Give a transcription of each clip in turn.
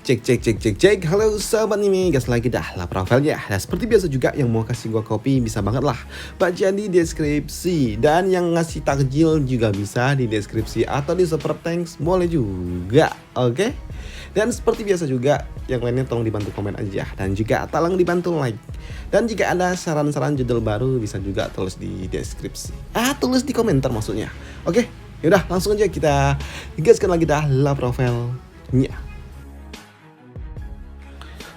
Cek cek cek cek cek. Halo sahabat anime, gas lagi dah lah profilnya. Nah seperti biasa juga yang mau kasih gua kopi bisa banget lah baca di deskripsi. Dan yang ngasih takjil juga bisa di deskripsi atau di super thanks boleh juga. Oke. Dan seperti biasa juga yang lainnya tolong dibantu komen aja. Dan juga tolong dibantu like. Dan jika ada saran-saran judul baru bisa juga tulis di deskripsi. Tulis di komentar maksudnya. Oke. Yaudah langsung aja kita gaskan lagi dah lah profilnya.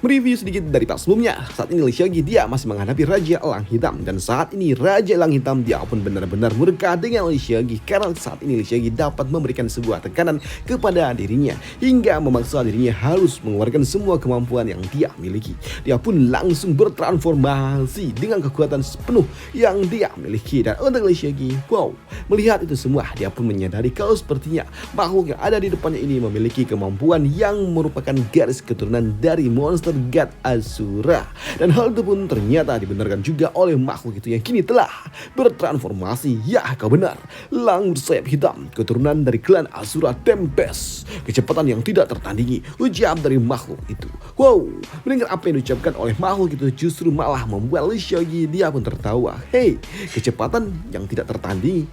Mereview sedikit dari part sebelumnya. Saat ini Lee Seok-gi dia masih menghadapi Raja Elang Hitam. Dan saat ini Raja Elang Hitam dia pun benar-benar murka dengan Lee Seok-gi. Karena saat ini Lee Seok-gi dapat memberikan sebuah tekanan kepada dirinya. Hingga memaksa dirinya harus mengeluarkan semua kemampuan yang dia miliki. Dia pun langsung bertransformasi dengan kekuatan sepenuh yang dia miliki. Dan untuk Lee Seok-gi, wow, melihat itu semua dia pun menyadari kalau sepertinya makhluk yang ada di depannya ini memiliki kemampuan yang merupakan garis keturunan dari monster God Asura. Dan hal itu pun ternyata dibenarkan juga oleh makhluk itu yang kini telah bertransformasi. Ya, kau benar, Lang bersayap hitam, keturunan dari klan Asura Tempest. Kecepatan yang tidak tertandingi, ucap dari makhluk itu. Wow, mendengar apa yang diucapkan oleh makhluk itu justru malah membuat Lee Seok-gi dia pun tertawa. Hei, kecepatan yang tidak tertandingi?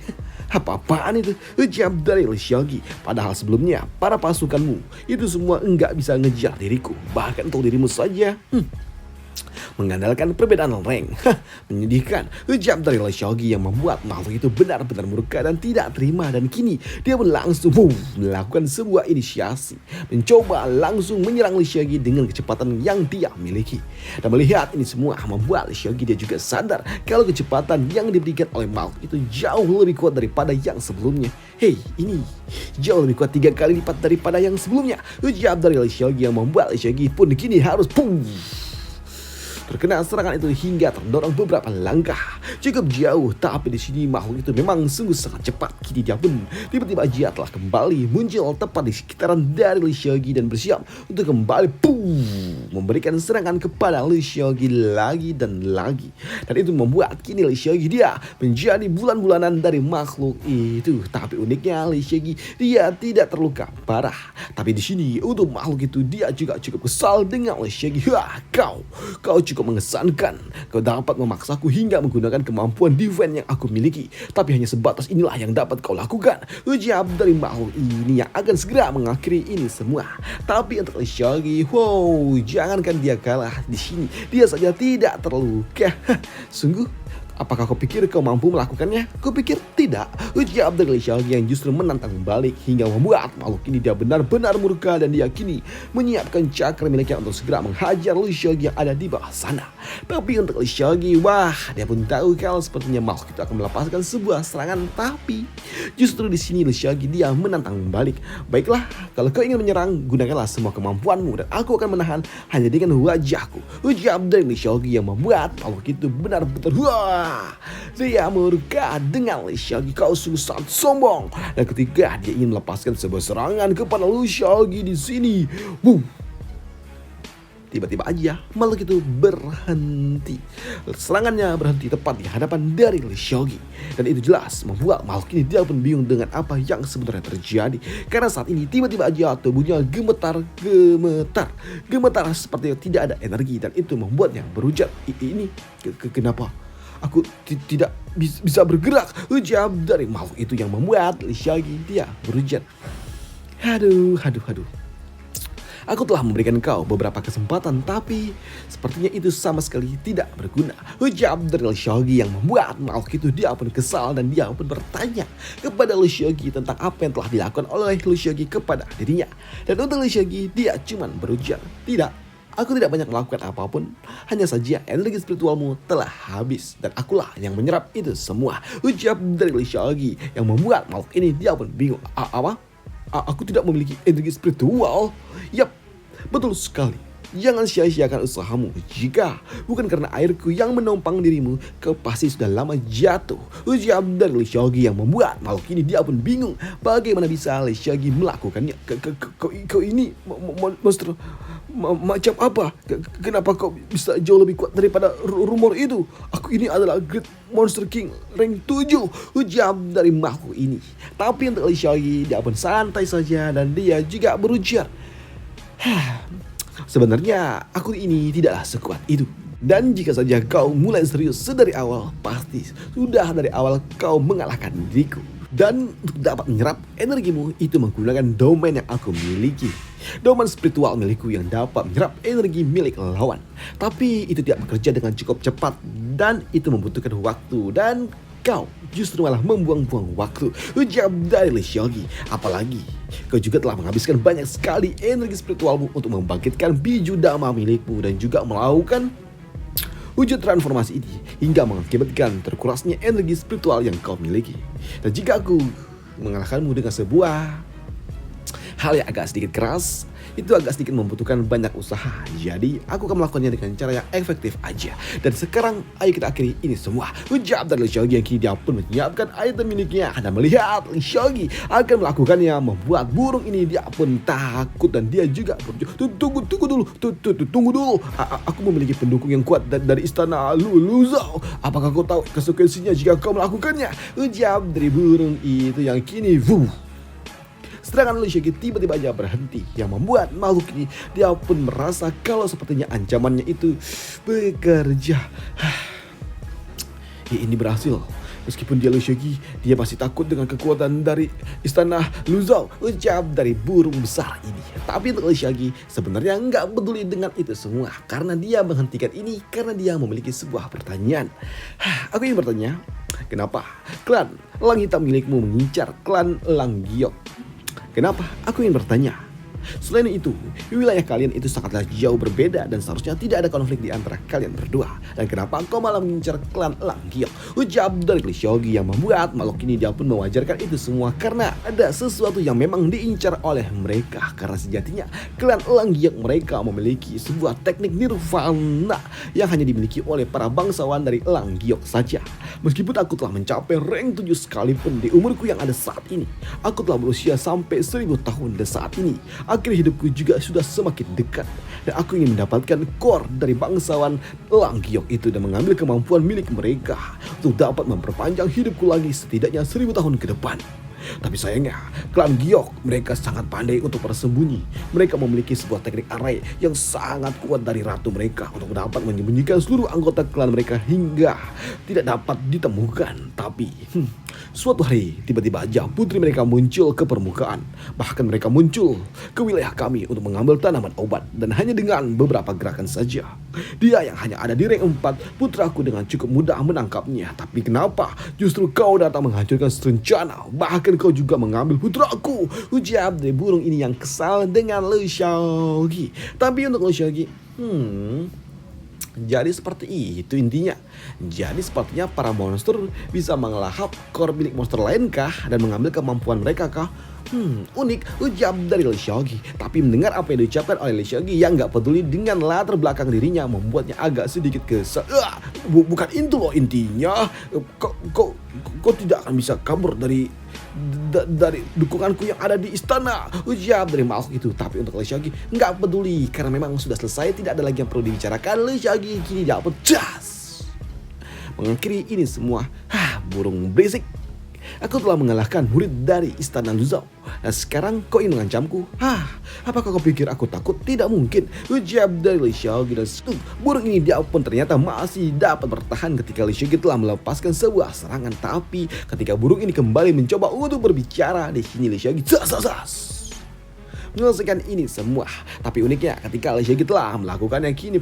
Apa-apaan itu? Ucap dari Lee Seok-gi. Padahal sebelumnya para pasukanmu itu semua enggak bisa ngejar diriku. Bahkan untuk dirimu saja mengandalkan perbedaan rank. Menyedihkan, ucap dari Lee Seok-gi yang membuat makhluk itu benar-benar murka dan tidak terima. Dan kini dia pun langsung melakukan sebuah inisiasi, mencoba langsung menyerang Lee Seok-gi dengan kecepatan yang dia miliki. Dan melihat ini semua membuat Lee Seok-gi dia juga sadar kalau kecepatan yang diberikan oleh makhluk itu jauh lebih kuat daripada yang sebelumnya. Hei, ini jauh lebih kuat 3 kali lipat daripada yang sebelumnya, ucap dari Lee Seok-gi yang membuat Lee Seok-gi pun kini harus terkena serangan itu hingga terdorong beberapa langkah cukup jauh. Tapi di sini makhluk itu memang sungguh sangat cepat. Kini dia pun tiba-tiba aja telah kembali muncul tepat di sekitaran dari Lee Seok-gi dan bersiap untuk kembali memberikan serangan kepada Lee Seok-gi lagi dan lagi. Dan itu membuat kini Lee Seok-gi dia menjadi bulan-bulanan dari makhluk itu. Tapi uniknya Lee Seok-gi dia tidak terluka parah. Tapi di sini untuk makhluk itu dia juga cukup kesal dengan Lee Seok-gi. Kau cukup mengesankan. Kau dapat memaksaku hingga menggunakan kemampuan defense yang aku miliki. Tapi hanya sebatas inilah yang dapat kau lakukan, ucap dari makhluk ini yang akan segera mengakhiri ini semua. Tapi untuk Lee Seok-gi, wow, jangankan dia kalah di sini, dia saja tidak terluka. Sungguh, apakah kau pikir kau mampu melakukannya? Kupikir tidak, ucap dari Lee Seok-gi yang justru menantang balik hingga membuat makhluk ini dia benar-benar murka dan dia kini menyiapkan cakra miliknya untuk segera menghajar Lee Seok-gi yang ada di bawah sana. Tapi untuk Lee Seok-gi, wah, dia pun tahu kalau sepertinya makhluk itu akan melepaskan sebuah serangan. Tapi justru di sini Lee Seok-gi dia menantang balik. Baiklah, kalau kau ingin menyerang, gunakanlah semua kemampuanmu dan aku akan menahan hanya dengan wajahku, ucap dari Lee Seok-gi yang membuat makhluk itu benar-benar dia murka dengan Lee Seok-gi. Kau sungguh sangat sombong. Dan ketika dia ingin melepaskan sebuah serangan kepada Lee Seok-gi di sini, tiba-tiba aja makhluk itu berhenti. Serangannya berhenti tepat di hadapan dari Lee Seok-gi. Dan itu jelas membuat makhluk ini dia pun bingung dengan apa yang sebenarnya terjadi. Karena saat ini tiba-tiba aja tubuhnya gemetar seperti tidak ada energi. Dan itu membuatnya berujar, ini kenapa aku tidak bisa bergerak, ucap dari makhluk itu yang membuat Lee Seok-gi dia berujar. Aduh. Aku telah memberikan kau beberapa kesempatan, tapi sepertinya itu sama sekali tidak berguna, ucap dari Lee Seok-gi yang membuat makhluk itu dia pun kesal dan dia pun bertanya kepada Lee Seok-gi tentang apa yang telah dilakukan oleh Lee Seok-gi kepada dirinya. Dan untuk Lee Seok-gi dia cuma berujar, tidak, aku tidak banyak melakukan apapun, hanya saja energi spiritualmu telah habis dan akulah yang menyerap itu semua, ucap dari Lee Seok-gi yang membuat makhluk ini dia pun bingung. Apa? Aku tidak memiliki energi spiritual? Yap, betul sekali. Jangan sia-siakan usahamu. Jika bukan karena airku yang menumpang dirimu, kau pasti sudah lama jatuh, ucap dari Lee Seok-gi yang membuat makhluk ini dia pun bingung bagaimana bisa Lee Seok-gi melakukannya. Kau ini monster macam apa? Kenapa kau bisa jauh lebih kuat daripada rumor itu? Aku ini adalah Great Monster King rank 7, ucap dari makhluk ini. Tapi untuk Lee Seok-gi dia pun santai saja dan dia juga berujar, Sebenarnya aku ini tidaklah sekuat itu. Dan jika saja kau mulai serius sedari awal, pasti sudah dari awal kau mengalahkan diriku. Dan untuk dapat menyerap energimu itu menggunakan domain yang aku miliki. Domain spiritual milikku yang dapat menyerap energi milik lawan. Tapi itu tidak bekerja dengan cukup cepat dan itu membutuhkan waktu. Dan kau justru malah membuang-buang waktu. Ujar dari Lee Seolgi. Apalagi kau juga telah menghabiskan banyak sekali energi spiritualmu untuk membangkitkan biju dhamma milikmu dan juga melakukan wujud transformasi ini hingga mengakibatkan terkurasnya energi spiritual yang kau miliki. Dan jika aku mengalahkanmu dengan sebuah hal yang agak sedikit keras, itu agak sedikit membutuhkan banyak usaha. Jadi aku akan melakukannya dengan cara yang efektif aja. Dan sekarang ayo kita akhiri ini semua. Ucap dari Lee Seolgi yang kini dia pun menyiapkan item miliknya. Dan melihat Lee Seolgi akan melakukannya, membuat burung ini dia pun takut. Dan dia juga tunggu dulu. Aku memiliki pendukung yang kuat dari istana Luzhou. Apakah kau tahu konsekuensinya jika kau melakukannya? Ucap dari burung itu yang kini serangan Lee Seolgi tiba-tiba aja berhenti, yang membuat makhluk ini dia pun merasa kalau sepertinya ancamannya itu bekerja. Ini berhasil. Meskipun dia Lee Seolgi, dia masih takut dengan kekuatan dari istana Luzhou, ucap dari burung besar ini. Tapi untuk Lee Seolgi sebenarnya nggak peduli dengan itu semua, karena dia menghentikan ini karena dia memiliki sebuah pertanyaan. Aku ingin bertanya, kenapa klan Elang Hitam milikmu mengincar klan Elang Giok? Kenapa? Aku ingin bertanya. Selain itu, wilayah kalian itu sangatlah jauh berbeda dan seharusnya tidak ada konflik di antara kalian berdua. Dan kenapa kau malah mengincar klan Elang Giok? Ucap dari Lee Seolgi yang membuat makhluk ini dia pun mewajarkan itu semua karena ada sesuatu yang memang diincar oleh mereka. Karena sejatinya klan Elang Giok mereka memiliki sebuah teknik nirvana yang hanya dimiliki oleh para bangsawan dari Elang Giok saja. Meskipun aku telah mencapai rank 7 sekalipun di umurku yang ada saat ini, aku telah berusia sampai 1000 tahun dan saat ini akhir hidupku juga sudah semakin dekat. Dan aku ingin mendapatkan core dari bangsawan Elang Giok itu dan mengambil kemampuan milik mereka untuk dapat memperpanjang hidupku lagi setidaknya 1000 tahun ke depan. Tapi sayangnya, klan Giok mereka sangat pandai untuk bersembunyi. Mereka memiliki sebuah teknik arai yang sangat kuat dari ratu mereka untuk dapat menyembunyikan seluruh anggota klan mereka hingga tidak dapat ditemukan. Tapi suatu hari tiba-tiba aja putri mereka muncul ke permukaan. Bahkan mereka muncul ke wilayah kami untuk mengambil tanaman obat. Dan hanya dengan beberapa gerakan saja, dia yang hanya ada di rank 4, putraku dengan cukup mudah menangkapnya. Tapi kenapa justru kau datang menghancurkan rencana? Bahkan kau juga mengambil putraku, ucap dari burung ini yang kesal dengan Lee Seolgi. Tapi untuk Lee Seolgi, jadi seperti itu intinya. Jadi sepertinya para monster bisa mengelahap core milik monster lain kah dan mengambil kemampuan mereka kah? Unik, ucap dari Lee Seolgi. Tapi mendengar apa yang diucapkan oleh Lee Seolgi yang gak peduli dengan latar belakang dirinya membuatnya agak sedikit kesal. Bukan itu loh intinya. Kau tidak akan bisa kabur dari dukunganku yang ada di istana, ucap dari makhluk itu. Tapi untuk Lee Seolgi nggak peduli karena memang sudah selesai, tidak ada lagi yang perlu dibicarakan. Lee Seolgi kini dapat mengakhiri ini semua. Burung berisik, aku telah mengalahkan murid dari istana Luzhou. Dan sekarang kau ingin mengancamku? Apakah kau pikir aku takut? Tidak mungkin, ucap dari Lee Seolgi. Dan burung ini dia pun ternyata masih dapat bertahan ketika Lee Seolgi telah melepaskan sebuah serangan. Tapi ketika burung ini kembali mencoba untuk berbicara, di sini Lee Seolgi menyelesaikan ini semua. Tapi uniknya ketika Lee Seolgi telah melakukannya, kini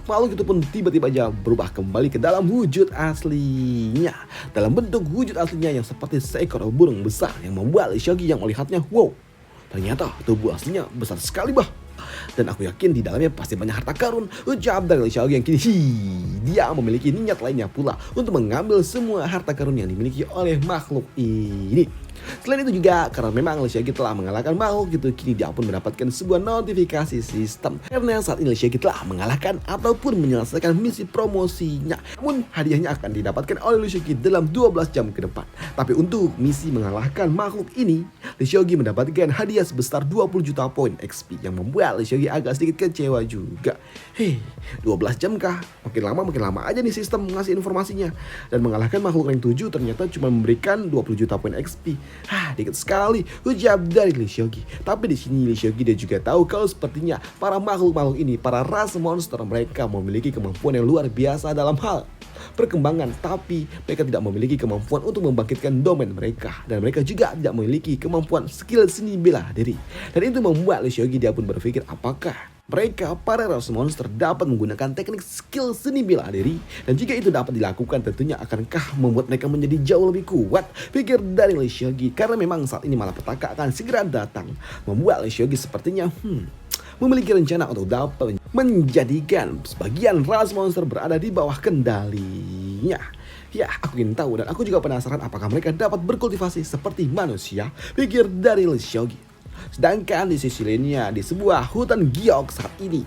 makhluk itu pun tiba-tiba aja berubah kembali ke dalam wujud aslinya. Dalam bentuk wujud aslinya yang seperti seekor burung besar yang membuat Lee Seolgi yang melihatnya, wow, ternyata tubuh aslinya besar sekali dan aku yakin di dalamnya pasti banyak harta karun, ucap dari Lee Seolgi yang kini dia memiliki niat lainnya pula untuk mengambil semua harta karun yang dimiliki oleh makhluk ini. Selain itu juga karena memang Lee Seolgi telah mengalahkan makhluk itu, kini dia pun mendapatkan sebuah notifikasi sistem karena saat ini Lee Seolgi telah mengalahkan ataupun menyelesaikan misi promosinya. Namun hadiahnya akan didapatkan oleh Lee Seolgi dalam 12 jam ke depan. Tapi untuk misi mengalahkan makhluk ini, Lee Seolgi mendapatkan hadiah sebesar 20 juta poin XP yang membuat Lee Seolgi agak sedikit kecewa juga. 12 jam kah? Makin lama aja nih sistem ngasih informasinya. Dan mengalahkan makhluk rank 7 ternyata cuma memberikan 20 juta poin XP. Dikit sekali ucap dari Lee Seokgi. Tapi di sini Lee Seokgi dia juga tahu kalau sepertinya para makhluk-makhluk ini, para ras monster, mereka memiliki kemampuan yang luar biasa dalam hal perkembangan, tapi mereka tidak memiliki kemampuan untuk membangkitkan domain mereka, dan mereka juga tidak memiliki kemampuan skill seni bela diri. Dan itu membuat Lee Seokgi dia pun berpikir, apakah mereka para ras monster dapat menggunakan teknik skill seni bela diri, dan jika itu dapat dilakukan tentunya akankah membuat mereka menjadi jauh lebih kuat, pikir dari Lee Seokgi. Karena memang saat ini malapetaka akan segera datang, membuat Lee Seokgi sepertinya memiliki rencana untuk dapat menjadikan sebagian ras monster berada di bawah kendalinya. Ya, aku ingin tahu dan aku juga penasaran apakah mereka dapat berkultivasi seperti manusia, pikir dari Lee Seokgi. Sedangkan di sisi lainnya, di sebuah hutan giok saat ini,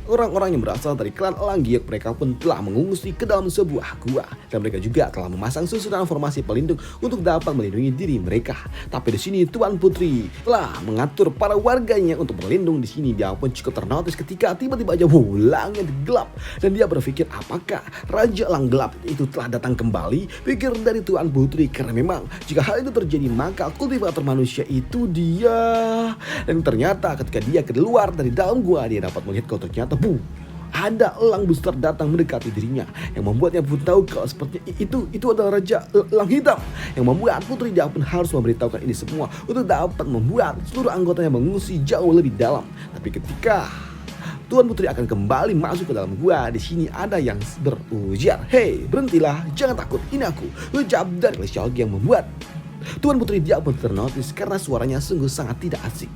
orang-orang yang berasal dari klan Elang Giok mereka pun telah mengungsi ke dalam sebuah gua, dan mereka juga telah memasang susunan formasi pelindung untuk dapat melindungi diri mereka. Tapi di sini Tuan Putri telah mengatur para warganya untuk berlindung di sini. Dia pun cukup ternotis ketika tiba-tiba aja langit gelap, dan dia berpikir apakah Raja Elang Gelap itu telah datang kembali, pikir dari Tuan Putri. Karena memang jika hal itu terjadi maka kultivator manusia itu dia. Dan ternyata ketika dia keluar dari dalam gua, dia dapat melihat kalau ternyata ada elang besar datang mendekati dirinya, yang membuatnya pun tahu kalau sepertinya itu adalah Raja Elang Hitam, yang membuat Putri dia pun harus memberitahukan ini semua untuk dapat membuat seluruh anggotanya mengungsi jauh lebih dalam. Tapi ketika Tuan Putri akan kembali masuk ke dalam gua, di sini ada yang berujar, "Hei, berhentilah, jangan takut, ini aku," ucap dari Lee Seokgi, yang membuat Tuan Putri dia pun ternotis karena suaranya sungguh sangat tidak asik.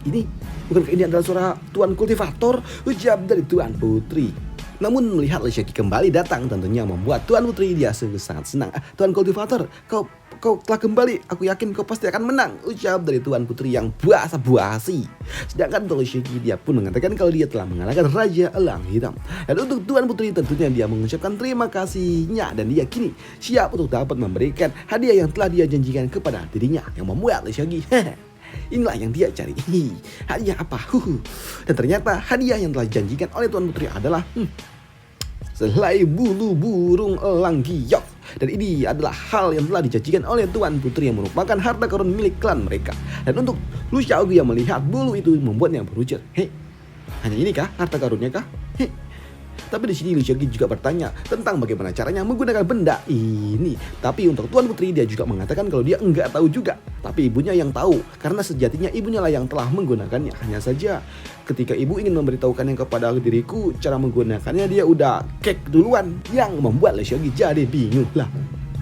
Bukankah ini adalah suara Tuan Kultivator, ucap dari Tuan Putri. Namun melihat Lee Seokgi kembali datang tentunya membuat Tuan Putri dia sungguh sangat senang. Tuan Kultivator, kau telah kembali, aku yakin kau pasti akan menang, ucap dari Tuan Putri yang basa-basi. Sedangkan Lee Seokgi dia pun mengatakan kalau dia telah mengalahkan Raja Elang Hitam. Dan untuk Tuan Putri tentunya dia mengucapkan terima kasihnya, dan dia kini siap untuk dapat memberikan hadiah yang telah dia janjikan kepada dirinya, yang membuat Lee Seokgi inilah yang dia cari. Hadiah apa? Dan ternyata hadiah yang telah dijanjikan oleh Tuan Putri adalah selai bulu burung elang giok. Dan ini adalah hal yang telah dijanjikan oleh Tuan Putri, yang merupakan harta karun milik klan mereka. Dan untuk Lee Seokgi yang melihat bulu itu membuatnya berujar, "Hei, hanya ini kah harta karunnya kah?" Tapi di sini Lee Seokgi juga bertanya tentang bagaimana caranya menggunakan benda ini. Tapi untuk Tuan Putri dia juga mengatakan kalau dia enggak tahu juga, tapi ibunya yang tahu, karena sejatinya ibunya lah yang telah menggunakannya. Hanya saja ketika ibu ingin memberitahukannya kepada diriku cara menggunakannya, dia udah kek duluan, yang membuat Lee Seokgi jadi bingung lah.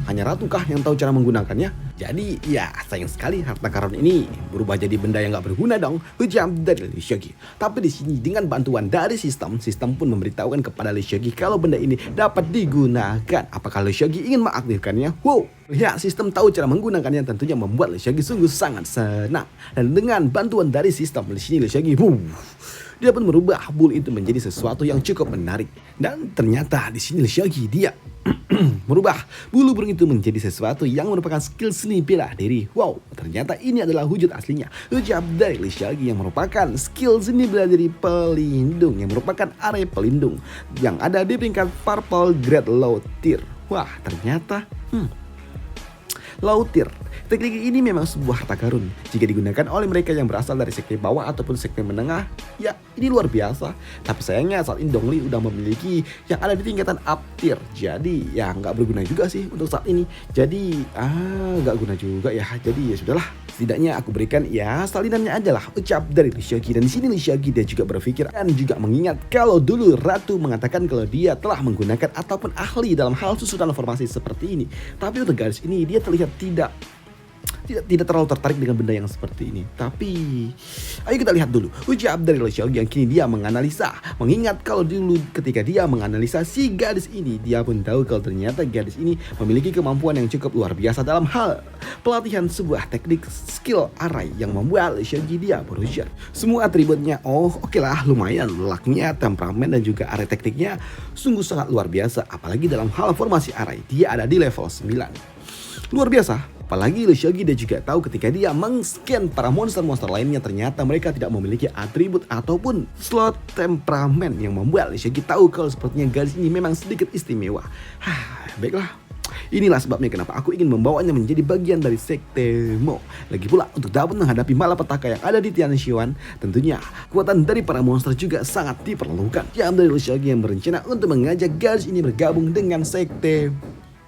Hanya Ratu kah yang tahu cara menggunakannya? Jadi ya sayang sekali harta karun ini berubah jadi benda yang gak berguna dong, ucap dari Lee Seokgi. Tapi di sini dengan bantuan dari sistem pun memberitahukan kepada Lee Seokgi kalau benda ini dapat digunakan. Apakah Lee Seokgi ingin mengaktifkannya? Ya, sistem tahu cara menggunakannya tentunya membuat Lee Seokgi sungguh sangat senang. Dan dengan bantuan dari sistem di sini Lee Seokgi dia pun merubah bulu itu menjadi sesuatu yang cukup menarik. Dan ternyata di sini Lee Seokgi dia merubah bulu burung itu menjadi sesuatu yang merupakan skill seni bela diri. Ternyata ini adalah wujud aslinya, ucap dari Lee Seokgi, yang merupakan skill seni bela diri pelindung, yang merupakan area pelindung yang ada di peringkat purple grade low tier. Ternyata low tier. Teknik ini memang sebuah harta karun. Jika digunakan oleh mereka yang berasal dari sekte bawah ataupun sekte menengah, ya ini luar biasa. Tapi sayangnya saat ini Dongli udah memiliki yang ada di tingkatan up tier. Jadi ya nggak berguna juga sih untuk saat ini. Jadi nggak guna juga ya. Jadi ya sudahlah. Setidaknya aku berikan ya salinannya aja lah, ucap dari Lee Seokgi. Dan di sini Lee Seokgi dia juga berpikir dan juga mengingat kalau dulu Ratu mengatakan kalau dia telah menggunakan ataupun ahli dalam hal susunan formasi seperti ini. Tapi untuk garis ini dia terlihat tidak terlalu tertarik dengan benda yang seperti ini. Tapi ayo kita lihat dulu ucap dari Lee Seokgi yang kini dia menganalisa. Mengingat kalau dulu ketika dia menganalisa si gadis ini, dia pun tahu kalau ternyata gadis ini memiliki kemampuan yang cukup luar biasa dalam hal pelatihan sebuah teknik skill array, yang membuat Lee Seokgi dia berujar. Semua atributnya oke lah, lumayan. Lucknya, temperamen, dan juga array tekniknya sungguh sangat luar biasa. Apalagi dalam hal formasi array, dia ada di level 9. Luar biasa. Apalagi Lee Seokgi dia juga tahu ketika dia meng-scan para monster-monster lainnya, ternyata mereka tidak memiliki atribut ataupun slot temperamen, yang membuat Lee Seokgi tahu kalau sepertinya gadis ini memang sedikit istimewa. Baiklah, Inilah sebabnya kenapa aku ingin membawanya menjadi bagian dari Sekte Mo. Lagi pula untuk dapat menghadapi malapetaka yang ada di Tianshuan, tentunya kekuatan dari para monster juga sangat diperlukan. Jam dari Lushogi yang berencana untuk mengajak gadis ini bergabung dengan Sekte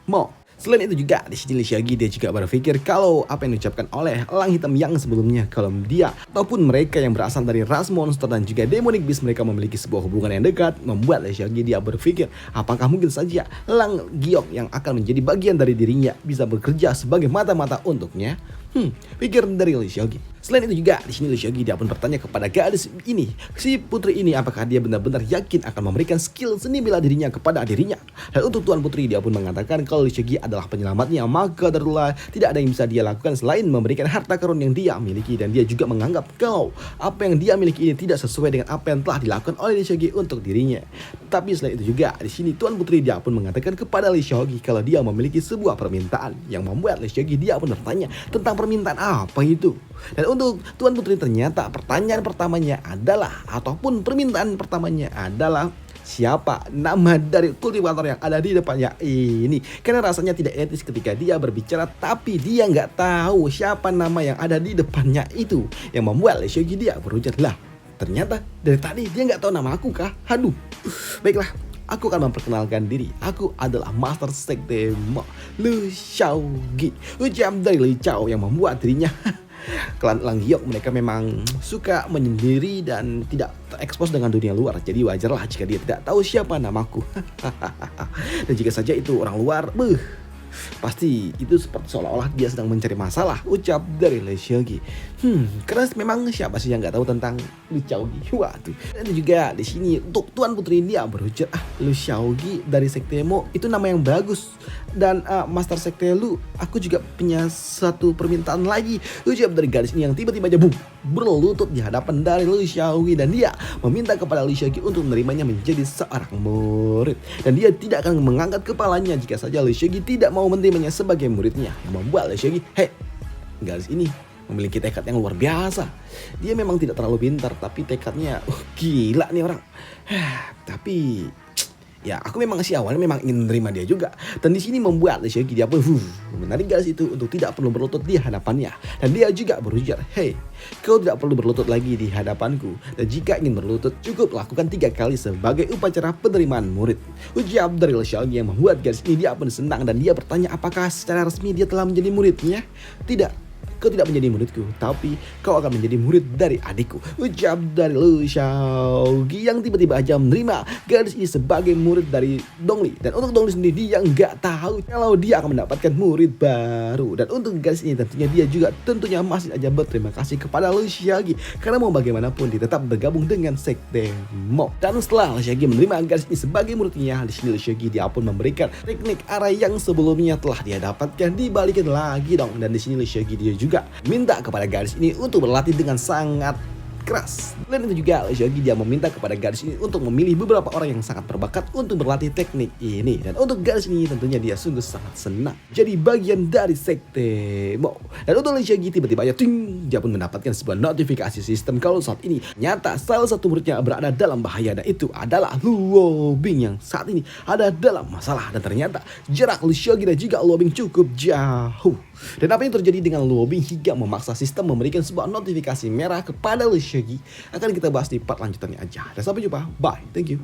Mo. Selain itu juga di sini Lushogi dia juga berpikir kalau apa yang diucapkan oleh Elang Hitam yang sebelumnya, kalau dia ataupun mereka yang berasal dari ras monster dan juga demonic beast mereka memiliki sebuah hubungan yang dekat, membuat Lushogi dia berpikir apakah mungkin saja Elang Giok yang akan menjadi bagian dari dirinya bisa bekerja sebagai mata-mata untuknya. Pikir dari Lushogi. Selain itu juga di sini Lushogi dia pun bertanya kepada gadis ini, si putri ini, apakah dia benar-benar yakin akan memberikan skill seni bela dirinya kepada dirinya. Dan untuk Tuan Putri dia pun mengatakan kalau Lushogi adalah penyelamatnya, maka darulah tidak ada yang bisa dia lakukan selain memberikan harta karun yang dia miliki, dan dia juga menganggap kalau apa yang dia miliki ini tidak sesuai dengan apa yang telah dilakukan oleh Lushogi untuk dirinya. Tapi selain itu juga di sini Tuan Putri dia pun mengatakan kepada Lushogi kalau dia memiliki sebuah permintaan yang membuat Lushogi dia pun bertanya tentang permintaan apa itu. Dan untuk Tuan Putri ternyata pertanyaan pertamanya adalah ataupun permintaan pertamanya adalah siapa nama dari kultivator yang ada di depannya ini. Karena rasanya tidak etis ketika dia berbicara tapi dia nggak tahu siapa nama yang ada di depannya itu, yang membuat Lushogi dia berujar, lah ternyata dari tadi dia nggak tahu nama aku kah? Aduh. Baiklah, aku akan memperkenalkan diri. Aku adalah Master Sekte Mo, Lushogi. Ucap dari Lu Chao yang membuat dirinya klan Elang Giok mereka memang suka menyendiri dan tidak terekspos dengan dunia luar. Jadi wajarlah jika dia tidak tahu siapa namaku. Dan jika saja itu orang luar, pasti itu seperti seolah-olah dia sedang mencari masalah, ucap dari Lushogi. Karena memang siapa sih yang nggak tahu tentang Lushogi? Waduh. Dan juga di sini untuk Tuan Putri dia berujar, Lushogi dari Sekte Mo itu nama yang bagus. Dan Master Sekte Lu, aku juga punya satu permintaan lagi, ucap dari gadis ini yang tiba-tiba aja berlutut di hadapan dari Lushogi, dan dia meminta kepada Lushogi untuk menerimanya menjadi seorang murid, dan dia tidak akan mengangkat kepalanya jika saja Lushogi tidak mau menerimanya sebagai muridnya, yang membuat Lushogi, gadis ini memiliki tekad yang luar biasa. Dia memang tidak terlalu pintar tapi tekadnya gila nih orang. Tapi ya aku memang sih awalnya memang ingin menerima dia juga. Dan di sini membuat Lushogi dia pun menarik gadis itu untuk tidak perlu berlutut di hadapannya. Dan dia juga berujar, kau tidak perlu berlutut lagi di hadapanku. Dan jika ingin berlutut cukup lakukan 3 kali sebagai upacara penerimaan murid. Ucap dari Lushogi yang membuat gadis ini dia pun senang, dan dia bertanya apakah secara resmi dia telah menjadi muridnya. Tidak. Kau tidak menjadi muridku, tapi kau akan menjadi murid dari adikku. Ucap dari Lushogi yang tiba-tiba aja menerima gadis ini sebagai murid dari Dongli. Dan untuk Dongli sendiri dia nggak tahu kalau dia akan mendapatkan murid baru. Dan untuk gadis ini tentunya dia juga tentunya masih aja berterima kasih kepada Lushogi, karena mau bagaimanapun dia tetap bergabung dengan Sekte Mo. Dan setelah Lushogi menerima gadis ini sebagai muridnya, di sini Lushogi dia pun memberikan teknik arah yang sebelumnya telah dia dapatkan dibalikin lagi dong. Dan di sini Lushogi dia juga minta kepada gadis ini untuk berlatih dengan sangat keras. Selain itu juga Lushogi dia meminta kepada gadis ini untuk memilih beberapa orang yang sangat berbakat untuk berlatih teknik ini. Dan untuk gadis ini tentunya dia sungguh sangat senang jadi bagian dari Sekte Mo. Dan untuk Lushogi tiba-tiba aja dia pun mendapatkan sebuah notifikasi sistem kalau saat ini nyata salah satu muridnya berada dalam bahaya, dan itu adalah Luo Bing yang saat ini ada dalam masalah. Dan ternyata jarak Lushogi dan juga Luo Bing cukup jauh. Dan apa yang terjadi dengan Luo Bing hingga memaksa sistem memberikan sebuah notifikasi merah kepada Lushogi akan kita bahas di part lanjutannya aja. Dan sampai jumpa, bye, thank you.